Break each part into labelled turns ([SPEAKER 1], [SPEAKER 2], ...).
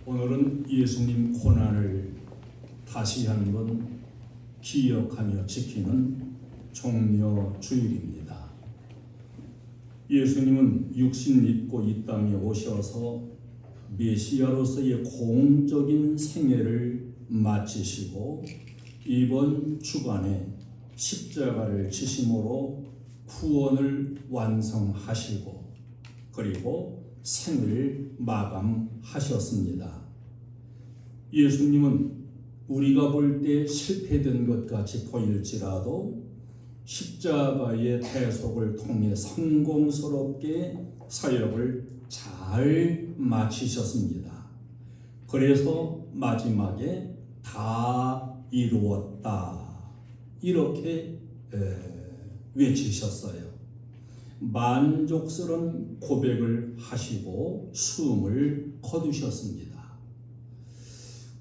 [SPEAKER 1] 오늘은 예수님 고난을 다시 한번 기억하며 지키는 종려주일입니다. 예수님은 육신 입고 이 땅에 오셔서 메시아로서의 공적인 생애를 마치시고 이번 주간에 십자가를 지심으로 구원을 완성하시고 그리고 생을 마감하셨습니다. 예수님은 우리가 볼 때 실패된 것 같이 보일지라도 십자가의 대속을 통해 성공스럽게 사역을 잘 마치셨습니다. 그래서 마지막에 다 이루었다 이렇게 외치셨어요. 만족스러운 고백을 하시고 숨을 거두셨습니다.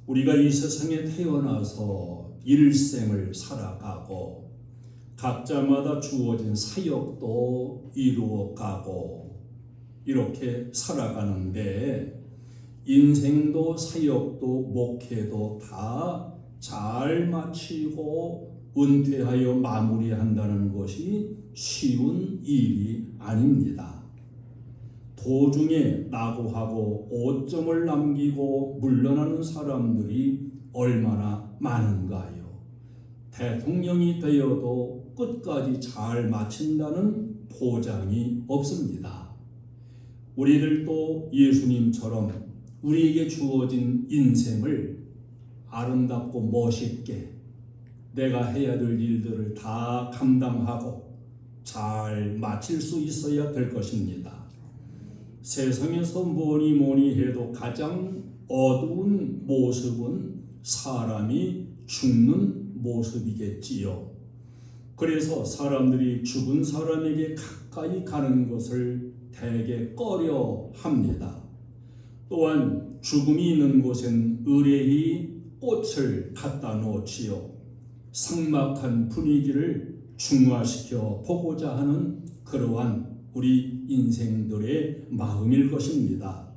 [SPEAKER 1] 우리가 이 세상에 태어나서 일생을 살아가고 각자마다 주어진 사역도 이루어가고 이렇게 살아가는데 인생도 사역도 목회도 다 잘 마치고 은퇴하여 마무리한다는 것이 쉬운 일이 아닙니다. 도중에 낙오하고 오점을 남기고 물러나는 사람들이 얼마나 많은가요? 대통령이 되어도 끝까지 잘 마친다는 보장이 없습니다. 우리들도 예수님처럼 우리에게 주어진 인생을 아름답고 멋있게 내가 해야 될 일들을 다 감당하고 잘 마칠 수 있어야 될 것입니다. 세상에서 뭐니 해도 가장 어두운 모습은 사람이 죽는 모습이겠지요. 그래서 사람들이 죽은 사람에게 가까이 가는 것을 되게 꺼려 합니다. 또한 죽음이 있는 곳엔 의뢰히 꽃을 갖다 놓지요. 삭막한 분위기를 중화시켜 보고자 하는 그러한 우리 인생들의 마음일 것입니다.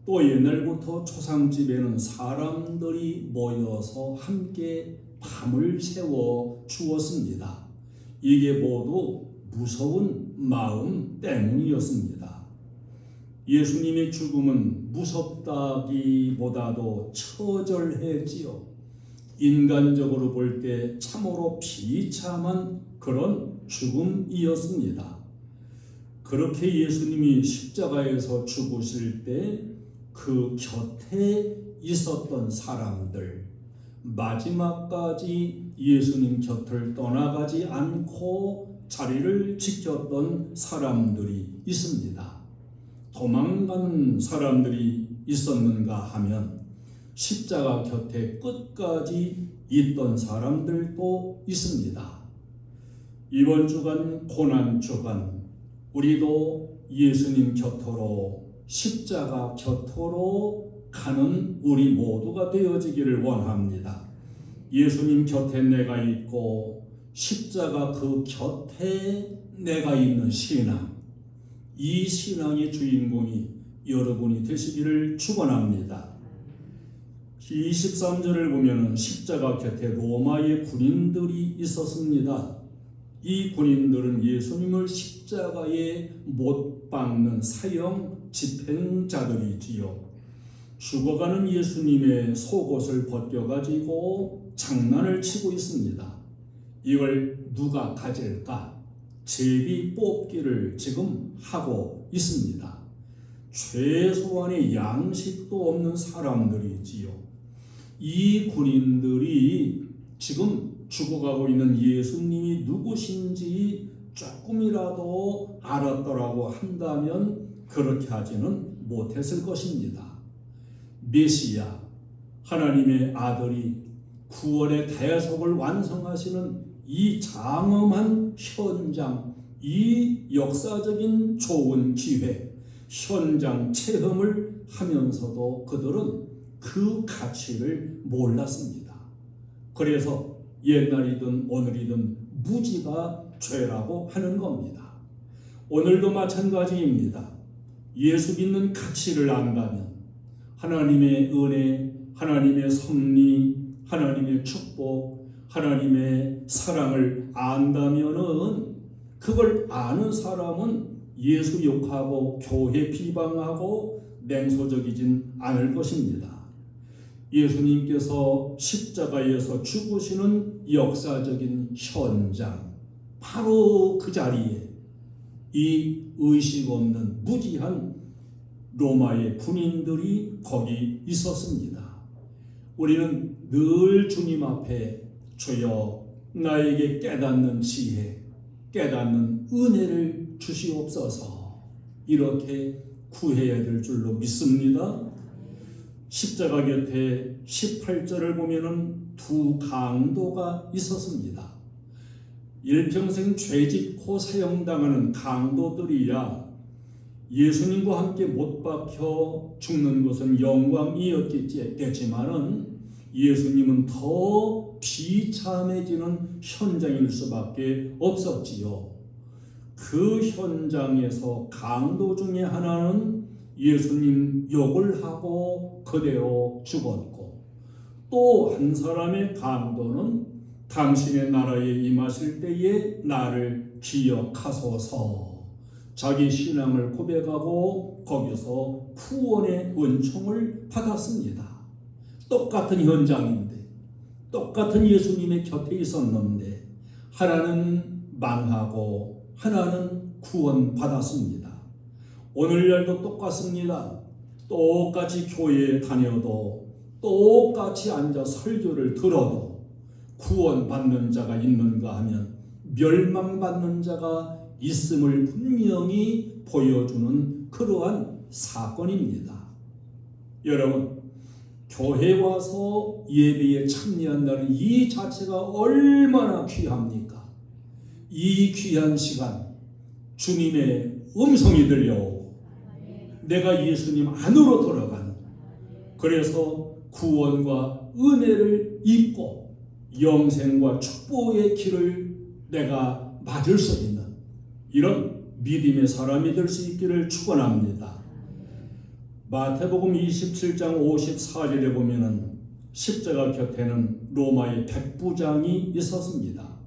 [SPEAKER 1] 또 옛날부터 초상집에는 사람들이 모여서 함께 밤을 새워 주었습니다. 이게 모두 무서운 마음 때문이었습니다. 예수님의 죽음은 무섭다기보다도 처절했지요. 인간적으로 볼 때 참으로 비참한 그런 죽음이었습니다. 그렇게 예수님이 십자가에서 죽으실 때 그 곁에 있었던 사람들, 마지막까지 예수님 곁을 떠나가지 않고 자리를 지켰던 사람들이 있습니다. 도망가는 사람들이 있었는가 하면 십자가 곁에 끝까지 있던 사람들도 있습니다. 이번 주간 고난 주간 우리도 예수님 곁으로 십자가 곁으로 가는 우리 모두가 되어지기를 원합니다. 예수님 곁에 내가 있고 십자가 그 곁에 내가 있는 신앙, 이 신앙의 주인공이 여러분이 되시기를 축원합니다. 23절을 보면 십자가 곁에 로마의 군인들이 있었습니다. 이 군인들은 예수님을 십자가에 못 박는 사형 집행자들이지요. 죽어가는 예수님의 속옷을 벗겨가지고 장난을 치고 있습니다. 이걸 누가 가질까? 제비 뽑기를 지금 하고 있습니다. 최소한의 양식도 없는 사람들이지요. 이 군인들이 지금 죽어가고 있는 예수님이 누구신지 조금이라도 알았더라고 한다면 그렇게 하지는 못했을 것입니다. 메시아, 하나님의 아들이 구원의 대속을 완성하시는 이 장엄한 현장, 이 역사적인 좋은 기회, 현장 체험을 하면서도 그들은 그 가치를 몰랐습니다. 그래서 옛날이든 오늘이든 무지가 죄라고 하는 겁니다. 오늘도 마찬가지입니다. 예수 믿는 가치를 안다면 하나님의 은혜, 하나님의 섭리, 하나님의 축복, 하나님의 사랑을 안다면은 그걸 아는 사람은 예수 욕하고 교회 비방하고 냉소적이진 않을 것입니다. 예수님께서 십자가에서 죽으시는 역사적인 현장, 바로 그 자리에 이 의식 없는 무지한 로마의 군인들이 거기 있었습니다. 우리는 늘 주님 앞에 주여 나에게 깨닫는 지혜, 깨닫는 은혜를 주시옵소서 이렇게 구해야 될 줄로 믿습니다. 십자가 곁에 18절을 보면은 두 강도가 있었습니다. 일평생 죄짓고 사형당하는 강도들이야 예수님과 함께 못 박혀 죽는 것은 영광이었겠지만은 예수님은 더 비참해지는 현장일 수밖에 없었지요. 그 현장에서 강도 중에 하나는 예수님 욕을 하고 그대로 죽었고, 또 한 사람의 강도는 당신의 나라에 임하실 때에 나를 기억하소서 자기 신앙을 고백하고 거기서 구원의 은총을 받았습니다. 똑같은 현장인데, 똑같은 예수님의 곁에 있었는데 하나는 망하고 하나는 구원받았습니다. 오늘날도 똑같습니다. 똑같이 교회에 다녀도 똑같이 앉아 설교를 들어도 구원받는 자가 있는가 하면 멸망받는 자가 있음을 분명히 보여주는 그러한 사건입니다. 여러분, 교회 와서 예배에 참여한다는 이 자체가 얼마나 귀합니까? 이 귀한 시간 주님의 음성이 들려오고 내가 예수님 안으로 들어가는, 그래서 구원과 은혜를 입고 영생과 축복의 길을 내가 맞을 수 있는 이런 믿음의 사람이 될 수 있기를 축원합니다. 마태복음 27장 54절에 보면은 십자가 곁에는 로마의 백부장이 있었습니다.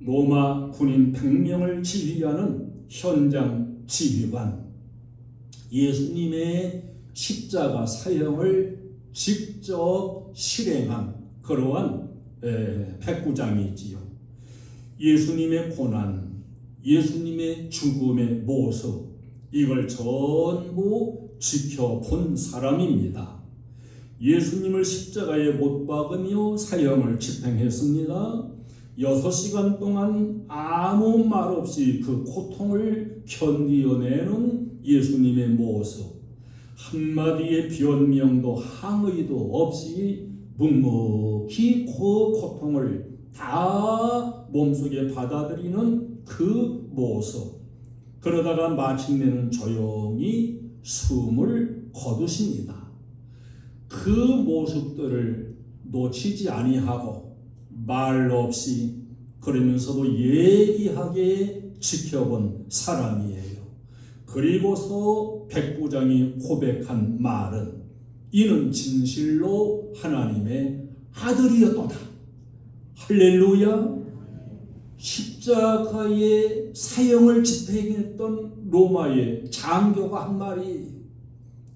[SPEAKER 1] 로마 군인 100명을 지휘하는 현장 지휘관, 예수님의 십자가 사형을 직접 실행한 그러한 백부장이지요. 예수님의 고난, 예수님의 죽음의 모습, 이걸 전부 지켜본 사람입니다. 예수님을 십자가에 못 박으며 사형을 집행했습니다. 6시간 동안 아무 말 없이 그 고통을 견디어내는 예수님의 모습, 한마디의 변명도 항의도 없이 묵묵히 그 고통을 다 몸속에 받아들이는 그 모습, 그러다가 마침내는 조용히 숨을 거두십니다. 그 모습들을 놓치지 아니하고 말 없이 그러면서도 예리하게 지켜본 사람이에요. 그리고서 백부장이 고백한 말은 이는 진실로 하나님의 아들이었도다. 할렐루야. 십자가의 사형을 집행했던 로마의 장교가 한 말이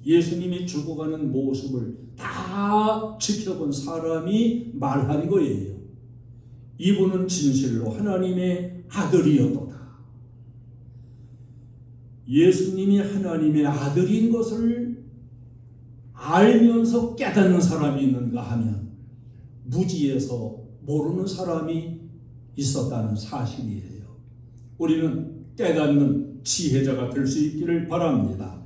[SPEAKER 1] 예수님이 죽어가는 모습을 다 지켜본 사람이 말한 거예요. 이분은 진실로 하나님의 아들이었도다. 예수님이 하나님의 아들인 것을 알면서 깨닫는 사람이 있는가 하면 무지에서 모르는 사람이 있었다는 사실이에요. 우리는 깨닫는 지혜자가 될 수 있기를 바랍니다.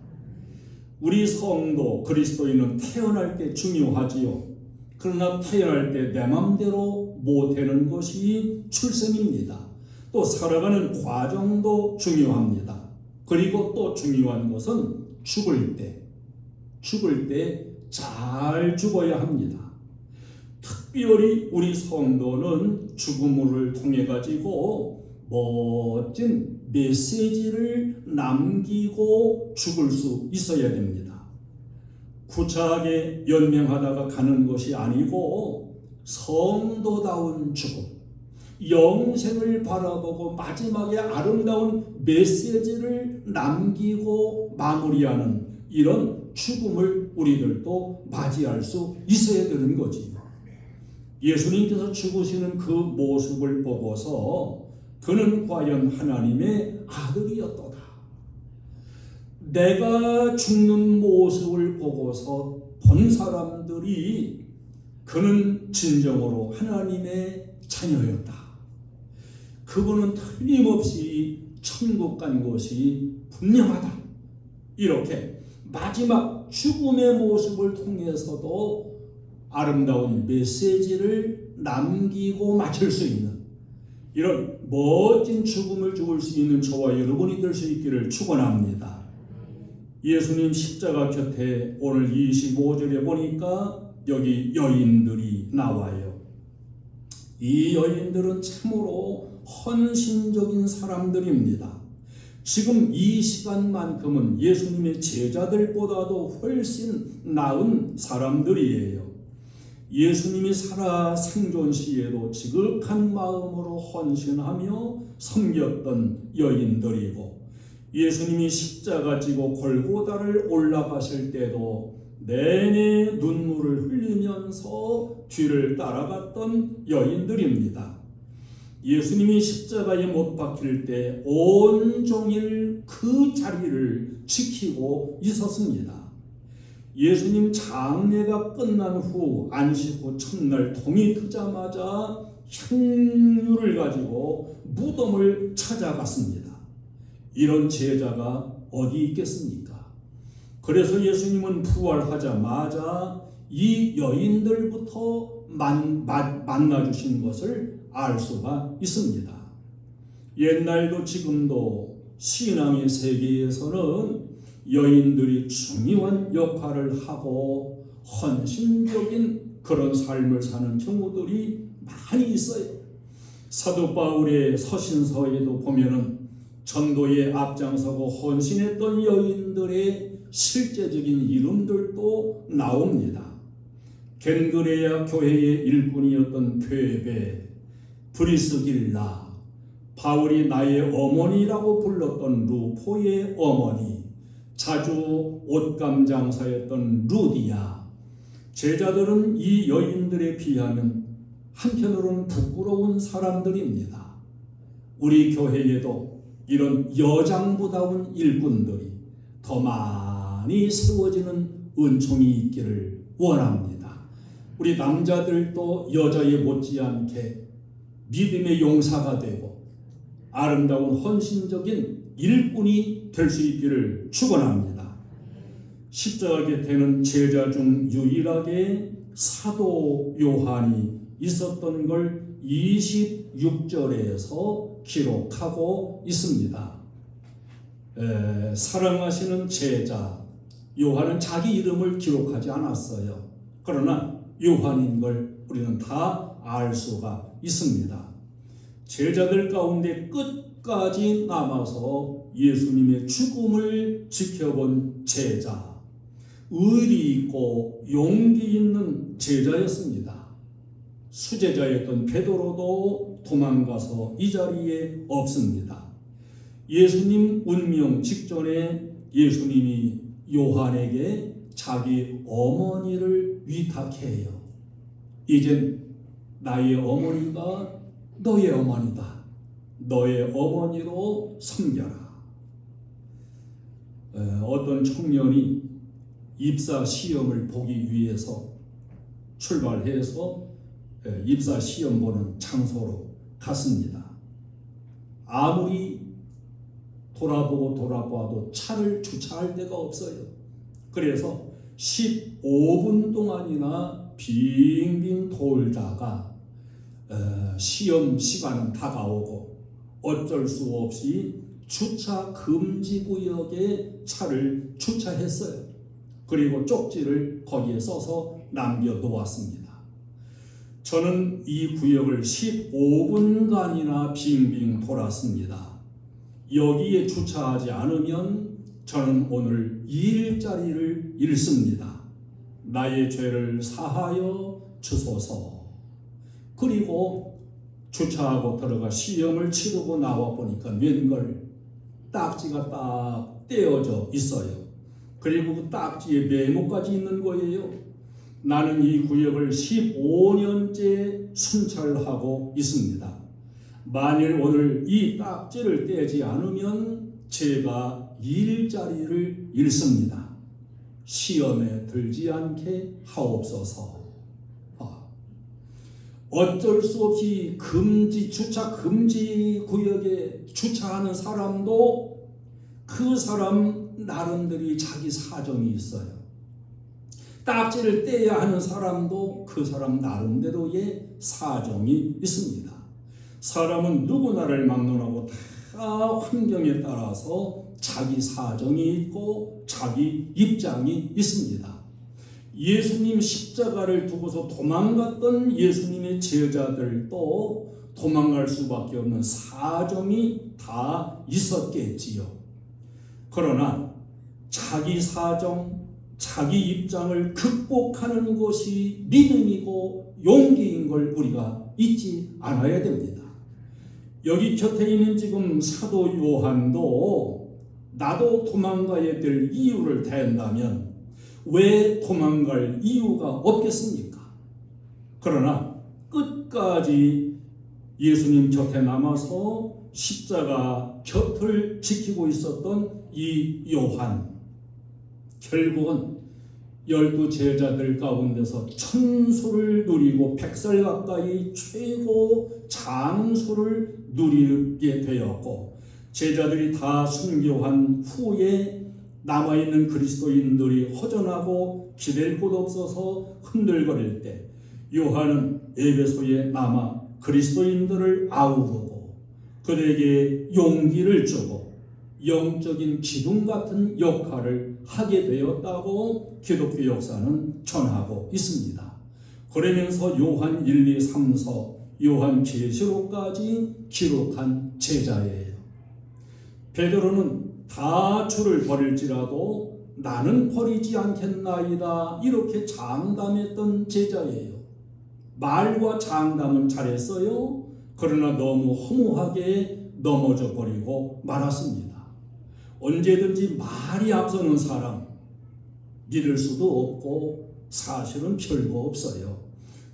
[SPEAKER 1] 우리 성도 그리스도인은 태어날 때 중요하지요. 그러나 태어날 때 내 마음대로 못 되는 것이 출생입니다. 또 살아가는 과정도 중요합니다. 그리고 또 중요한 것은 죽을 때 잘 죽어야 합니다. 특별히 우리 성도는 죽음을 통해 가지고 멋진 메시지를 남기고 죽을 수 있어야 됩니다. 구차하게 연명하다가 가는 것이 아니고 성도다운 죽음, 영생을 바라보고 마지막에 아름다운 메시지를 남기고 마무리하는 이런 죽음을 우리들도 맞이할 수 있어야 되는 거지. 예수님께서 죽으시는 그 모습을 보고서 그는 과연 하나님의 아들이었도다. 내가 죽는 모습을 보고서 본 사람들이 그는 진정으로 하나님의 자녀였다. 그분은 틀림없이 천국 간 것이 분명하다. 이렇게 마지막 죽음의 모습을 통해서도 아름다운 메시지를 남기고 마칠 수 있는 이런 멋진 죽음을 죽을 수 있는 저와 여러분이 될 수 있기를 축원합니다. 예수님 십자가 곁에 오늘 25절에 보니까 여기 여인들이 나와요. 이 여인들은 참으로 헌신적인 사람들입니다. 지금 이 시간만큼은 예수님의 제자들보다도 훨씬 나은 사람들이에요. 예수님이 살아 생존 시에도 지극한 마음으로 헌신하며 섬겼던 여인들이고, 예수님이 십자가 지고 골고다를 올라가실 때도 내내 눈물을 흘리면서 뒤를 따라갔던 여인들입니다. 예수님이 십자가에 못 박힐 때 온종일 그 자리를 지키고 있었습니다. 예수님 장례가 끝난 후 안식 후 첫날 동이 트자마자 향유를 가지고 무덤을 찾아갔습니다. 이런 제자가 어디 있겠습니까? 그래서 예수님은 부활하자마자 이 여인들부터 만나주신 것을 알 수가 있습니다. 옛날도 지금도 신앙의 세계에서는 여인들이 중요한 역할을 하고 헌신적인 그런 삶을 사는 경우들이 많이 있어요. 사도 바울의 서신서에도 보면은 전도에 앞장서고 헌신했던 여인들의 실제적인 이름들도 나옵니다. 겐그레아 교회의 일꾼이었던 베베, 브리스길라, 바울이 나의 어머니라고 불렀던 루포의 어머니, 자주 옷감 장사였던 루디아. 제자들은 이 여인들에 비하면 한편으로는 부끄러운 사람들입니다. 우리 교회에도 이런 여장부다운 일꾼들이 더 많이 세워지는 은총이 있기를 원합니다. 우리 남자들도 여자에 못지않게 믿음의 용사가 되고 아름다운 헌신적인 일꾼이 될 수 있기를 축원합니다. 십자가 곁에는 제자 중 유일하게 사도 요한이 있었던 걸 26절에서 기록하고 있습니다. 사랑하시는 제자 요한은 자기 이름을 기록하지 않았어요. 그러나 요한인 걸 우리는 다 알 수가 있습니다. 제자들 가운데 끝까지 남아서 예수님의 죽음을 지켜본 제자, 의리 있고 용기 있는 제자였습니다. 수제자였던 베드로도 도망가서 이 자리에 없습니다. 예수님 운명 직전에 예수님이 요한에게 자기 어머니를 위탁해요. 이젠 나의 어머니가 너의 어머니다. 너의 어머니로 섬겨라. 어떤 청년이 입사 시험을 보기 위해서 출발해서 입사 시험 보는 장소로 갔습니다. 아무리 돌아보고 차를 주차할 데가 없어요. 그래서 15분 동안이나 빙빙 돌다가 시험 시간은 다가오고 어쩔 수 없이 주차 금지 구역에 차를 주차했어요. 그리고 쪽지를 거기에 써서 남겨놓았습니다. 저는 이 구역을 15분간이나 빙빙 돌았습니다. 여기에 주차하지 않으면 저는 오늘 일자리를 잃습니다. 나의 죄를 사하여 주소서. 그리고 주차하고 들어가 시험을 치르고 나와 보니까 웬걸 딱지가 딱 떼어져 있어요. 그리고 그 딱지에 메모까지 있는 거예요. 나는 이 구역을 15년째 순찰하고 있습니다. 만일 오늘 이 딱지를 떼지 않으면 제가 일자리를 잃습니다. 시험에 들지 않게 하옵소서. 어쩔 수 없이 주차 금지 구역에 주차하는 사람도 그 사람 나름대로 자기 사정이 있어요. 딱지를 떼야 하는 사람도 그 사람 나름대로의 사정이 있습니다. 사람은 누구나를 막론하고 다 환경에 따라서 자기 사정이 있고 자기 입장이 있습니다. 예수님 십자가를 두고서 도망갔던 예수님의 제자들도 도망갈 수밖에 없는 사정이 다 있었겠지요. 그러나 자기 사정, 자기 입장을 극복하는 것이 믿음이고 용기인 걸 우리가 잊지 않아야 됩니다. 여기 곁에 있는 지금 사도 요한도 나도 도망가야 될 이유를 댄다면 왜 도망갈 이유가 없겠습니까? 그러나 끝까지 예수님 곁에 남아서 십자가 곁을 지키고 있었던 이 요한, 결국은 12 제자들 가운데서 천수를 누리고 100살 가까이 최고 장수를 누리게 되었고, 제자들이 다 순교한 후에 남아있는 그리스도인들이 허전하고 기댈 곳 없어서 흔들거릴 때 요한은 에베소에 남아 그리스도인들을 아우르고 그들에게 용기를 주고 영적인 기둥 같은 역할을 하게 되었다고 기독교 역사는 전하고 있습니다. 그러면서 요한 1, 2, 3서, 요한 계시록까지 기록한 제자예요. 베드로는 다 주를 버릴지라도 나는 버리지 않겠나이다 이렇게 장담했던 제자예요. 말과 장담은 잘했어요. 그러나 너무 허무하게 넘어져 버리고 말았습니다. 언제든지 말이 앞서는 사람 믿을 수도 없고 사실은 별거 없어요.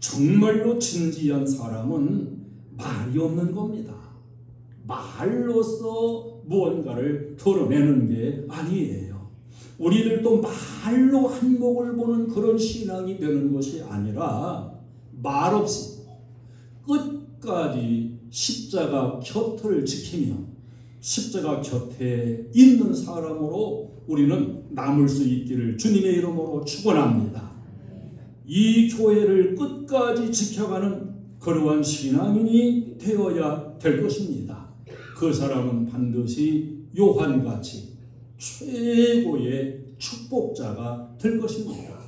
[SPEAKER 1] 정말로 진지한 사람은 말이 없는 겁니다. 말로써 무언가를 드러내는 게 아니에요. 우리들도 말로 한복을 보는 그런 신앙이 되는 것이 아니라 말없이 끝까지 십자가 곁을 지키며 십자가 곁에 있는 사람으로 우리는 남을 수 있기를 주님의 이름으로 축원합니다. 이 교회를 끝까지 지켜가는 그러한 신앙인이 되어야 될 것입니다. 그 사람은 반드시 요한같이 최고의 축복자가 될 것입니다.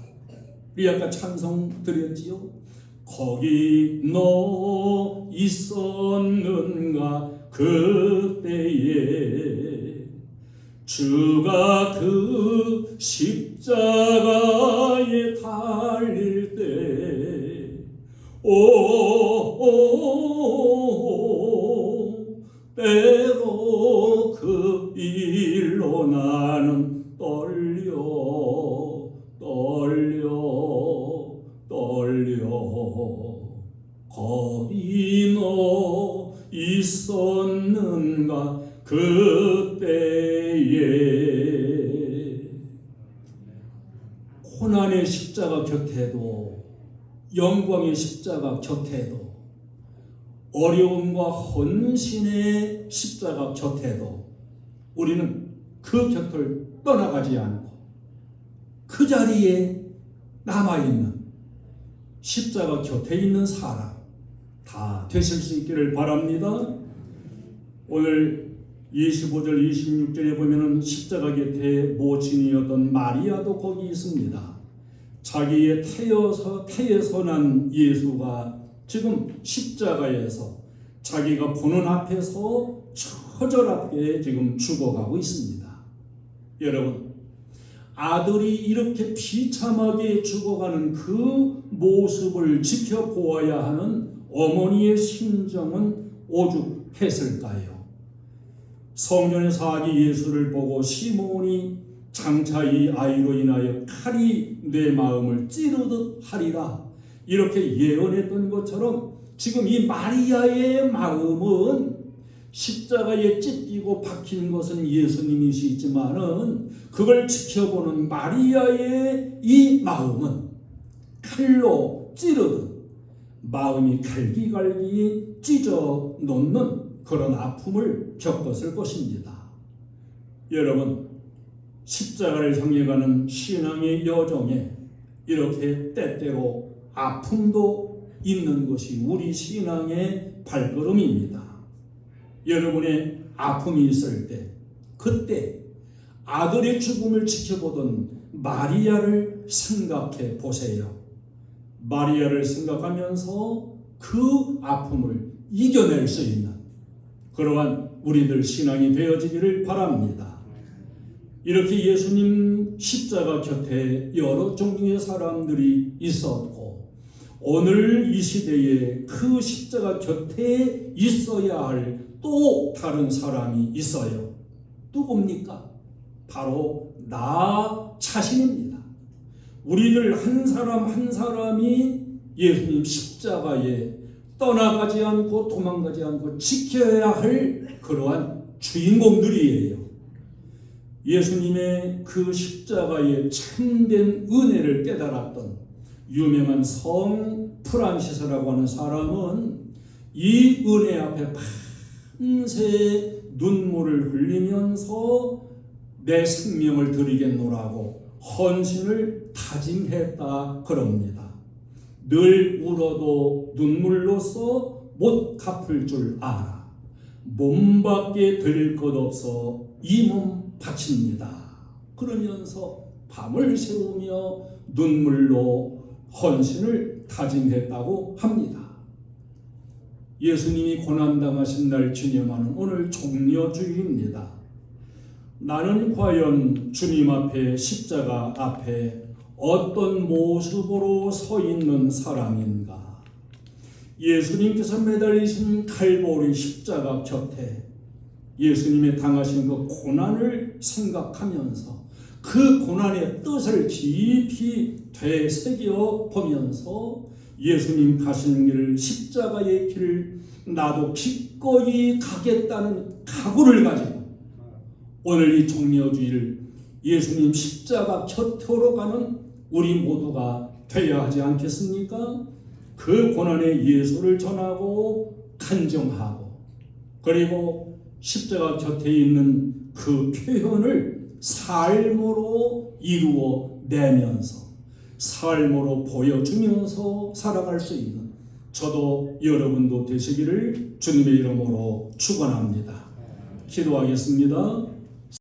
[SPEAKER 1] 우리 아까 찬송 드렸지요? 거기 너 있었는가 그때에 주가 그 십자가에 달릴 때 때로 그 일로 나는 떨려 거기 너 있었는가 그때에. 고난의 십자가 곁에도 영광의 십자가 곁에도 어려움과 헌신의 십자가 곁에도 우리는 그 곁을 떠나가지 않고 그 자리에 남아있는 십자가 곁에 있는 사람 다 되실 수 있기를 바랍니다. 오늘 25절 26절에 보면은 십자가 곁에 모친이었던 마리아도 거기 있습니다. 자기의 태에서 난 예수가 지금 십자가에서 자기가 보는 앞에서 처절하게 지금 죽어가고 있습니다. 여러분, 아들이 이렇게 비참하게 죽어가는 그 모습을 지켜보아야 하는 어머니의 심정은 오죽했을까요? 성전에서 아기 예수를 보고 시몬이 장차 이 아이로 인하여 칼이 내 마음을 찌르듯 하리라 이렇게 예언했던 것처럼 지금 이 마리아의 마음은 십자가에 찢기고 박힌 것은 예수님이시지만은 그걸 지켜보는 마리아의 이 마음은 칼로 찌르듯 마음이 갈기갈기 찢어 놓는 그런 아픔을 겪었을 것입니다. 여러분, 십자가를 향해 가는 신앙의 여정에 이렇게 때때로 아픔도 있는 것이 우리 신앙의 발걸음입니다. 여러분의 아픔이 있을 때 그때 아들의 죽음을 지켜보던 마리아를 생각해 보세요. 마리아를 생각하면서 그 아픔을 이겨낼 수 있는 그러한 우리들 신앙이 되어지기를 바랍니다. 이렇게 예수님 십자가 곁에 여러 종류의 사람들이 있었고 오늘 이 시대에 그 십자가 곁에 있어야 할 또 다른 사람이 있어요. 누굽니까? 바로 나 자신입니다. 우리들 한 사람 한 사람이 예수님 십자가에 떠나가지 않고 도망가지 않고 지켜야 할 그러한 주인공들이에요. 예수님의 그 십자가의 참된 은혜를 깨달았던 유명한 성 프란시스라고 하는 사람은 이 은혜 앞에 밤새 눈물을 흘리면서 내 생명을 드리겠노라고 헌신을 다짐했다 그럽니다. 늘 울어도 눈물로써 못 갚을 줄 알아. 몸밖에 드릴 것 없어 이 몸 바칩니다. 그러면서 밤을 새우며 눈물로 헌신을 다짐했다고 합니다. 예수님이 고난당하신 날 기념하는 오늘 종려주일입니다. 나는 과연 주님 앞에 십자가 앞에 어떤 모습으로 서 있는 사람인가? 예수님께서 매달리신 칼보리 십자가 곁에 예수님의 당하신 그 고난을 생각하면서 그 고난의 뜻을 깊이 되새겨 보면서 예수님 가신 길 십자가의 길을 나도 기꺼이 가겠다는 각오를 가지고 오늘 이 종려주일 예수님 십자가 곁으로 가는 우리 모두가 되어야 하지 않겠습니까? 그 고난의 예수를 전하고 간증하고 그리고 십자가 곁에 있는 그 표현을 삶으로 이루어 내면서 삶으로 보여주면서 살아갈 수 있는 저도 여러분도 되시기를 주님의 이름으로 축원합니다. 기도하겠습니다.